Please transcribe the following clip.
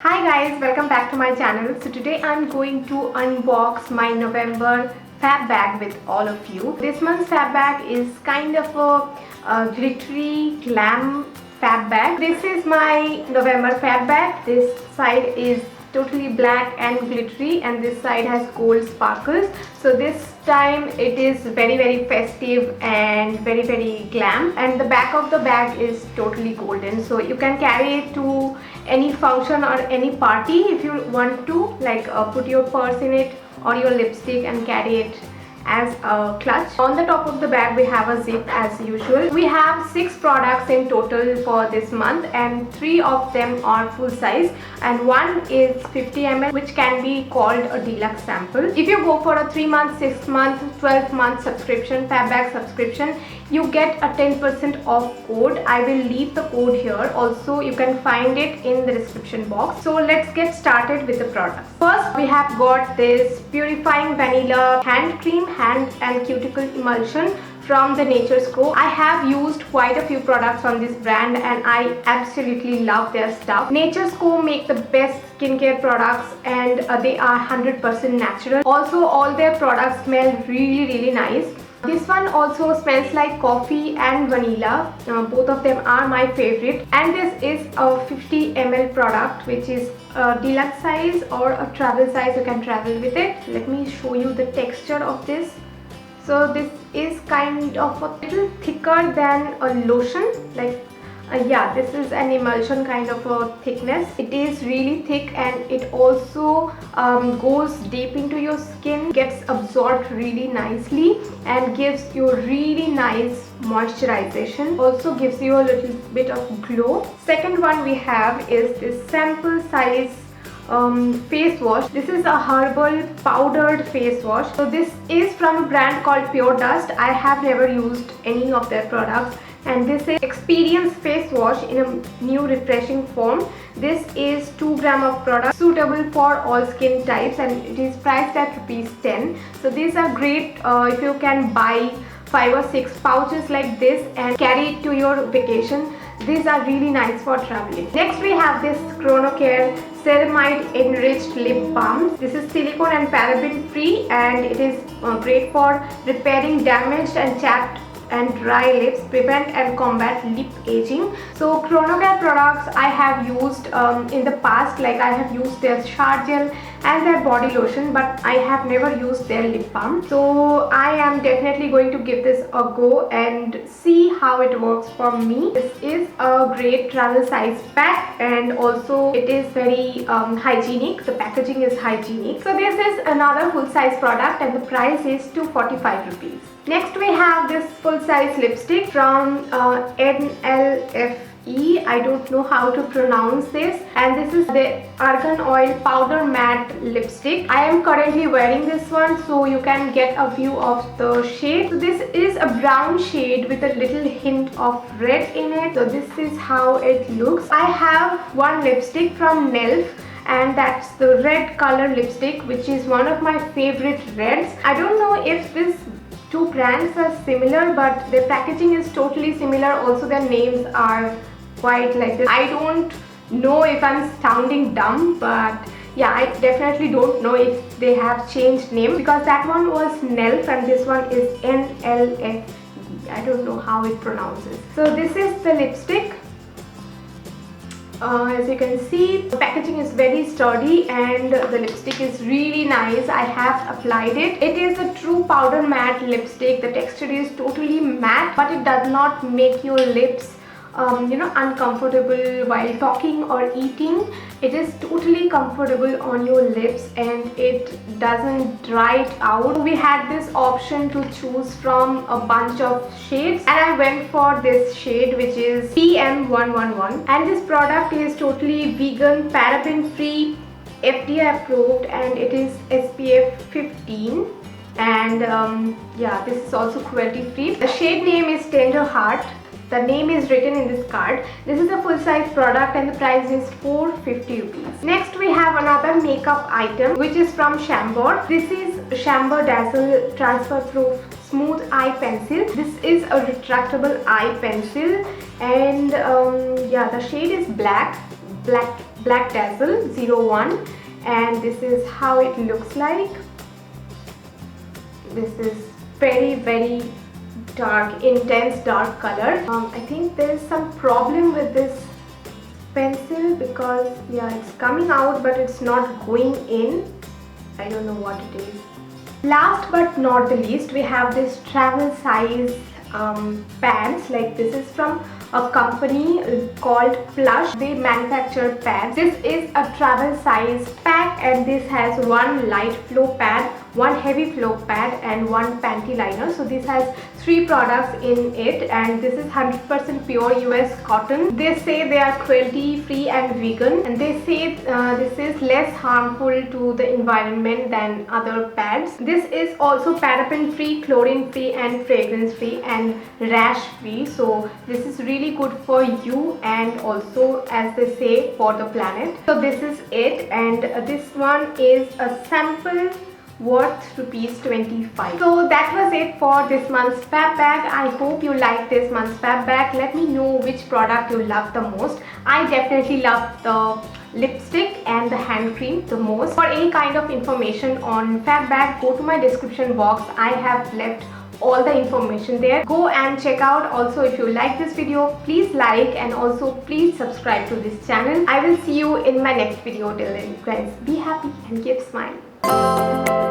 Hi guys, welcome back to my channel. So today I'm going to unbox my November fab bag with all of you. This month's fab bag is kind of a glittery glam fab bag. This is my November fab bag. This side is totally black and glittery and this side has gold sparkles. So this time it is very festive and very glam, and the back of the bag is totally golden, so you can carry it to any function or any party if you want to, like put your purse in it or your lipstick and carry it as a clutch. On the top of the bag we have a zip as usual. We have 6 products in total for this month and 3 of them are full size and 1 is 50 ml, which can be called a deluxe sample. If you go for a 3-month, 6-month, 12-month subscription, fab bag subscription, you get a 10% off code. I will leave the code here. Also you can find it in the description box. So let's get started with the products. First we have got this purifying vanilla hand cream, hand and cuticle emulsion from the Nature's Co. I have used quite a few products from this brand and I absolutely love their stuff. Nature's Co make the best skincare products and they are 100% natural. Also all their products smell really nice. This one also smells like coffee and vanilla. Both of them are my favorite, and this is a 50 ml product, which is a deluxe size or a travel size. You can travel with it. Let me show you the texture of this. So this is kind of a little thicker than a lotion, like yeah, this is an emulsion kind of a thickness. It is really thick and it also goes deep into your skin, gets absorbed really nicely and gives you really nice moisturization. Also gives you a little bit of glow. Second one we have is this sample size face wash. This is a herbal powdered face wash. So this is from a brand called PureDust. I have never used any of their products, and this is Experience face wash in a new refreshing form. This is 2 gram of product, suitable for all skin types, and it is priced at ₹10. So these are great if you can buy 5 or 6 pouches like this and carry it to your vacation. These are really nice for traveling. Next we have this Kronokare Ceramide enriched lip balm. This is silicone and paraben free and it is great for repairing damaged and chapped and dry lips, prevent and combat lip aging. So Kronokare products I have used in the past, like I have used their shower gel and their body lotion, but I have never used their lip balm. So I am definitely going to give this a go and see how it works for me. This is a great travel size pack and also it is very hygienic. The packaging is hygienic. So this is another full size product and the price is ₹245. Next we have this full size lipstick from NLFE. I don't know how to pronounce this, and this is the Argan Oil Powder Matte Lipstick. I am currently wearing this one, so you can get a view of the shade. So this is a brown shade with a little hint of red in it. So this is how it looks. I have one lipstick from NELF and that's the red color lipstick, which is one of my favorite reds. I don't know if this 2 brands are similar, but their packaging is totally similar. Also their names are quite like this. I don't know if I'm sounding dumb, but yeah, I definitely don't know if they have changed name, because that one was NELF and this one is NLFE. I don't know how it pronounces. So this is the lipstick. As you can see, the packaging is very sturdy and the lipstick is really nice. I have applied it. It is a true powder matte lipstick. The texture is totally matte, but it does not make your lips uncomfortable while talking or eating. It is totally comfortable on your lips and it doesn't dry it out. We had this option to choose from a bunch of shades and I went for this shade, which is PM111, and this product is totally vegan, paraben free, FDA approved, and it is SPF 15. And yeah, this is also cruelty free. The shade name is Tender Heart. The name is written in this card. This is a full size product and the price is ₹450. Next we have another makeup item, which is from Chambor. This is Chambor Dazzle Transfer Proof Smooth Eye Pencil. This is a retractable eye pencil and yeah, the shade is black Black Dazzle 01, and this is how it looks like. This is very dark, intense dark color. I think there is some problem with this pencil because yeah, it's coming out but it's not going in. I don't know what it is. Last but not the least, we have this travel size pads. Like this is from a company called Plush. They manufacture pads. This is a travel size pack, and this has one light flow pad, one heavy flow pad, and one panty liner. So this has 3 products in it, and this is 100% pure US cotton. They say they are cruelty free and vegan, and they say this is less harmful to the environment than other pads. This is also paraben free, chlorine free, and fragrance free, and rash free. So this is really good for you, and also, as they say, for the planet. So this is it, and this one is a sample worth ₹25. So that was it for this month's fab bag. I hope you like this month's fab bag. Let me know which product you love the most. I definitely love the lipstick and the hand cream the most. For any kind of information on fab bag, go to my description box. I have left all the information there. Go and check out. Also, if you like this video, please like, and also please subscribe to this channel. I will see you in my next video. Till then, guys, be happy and keep smiling.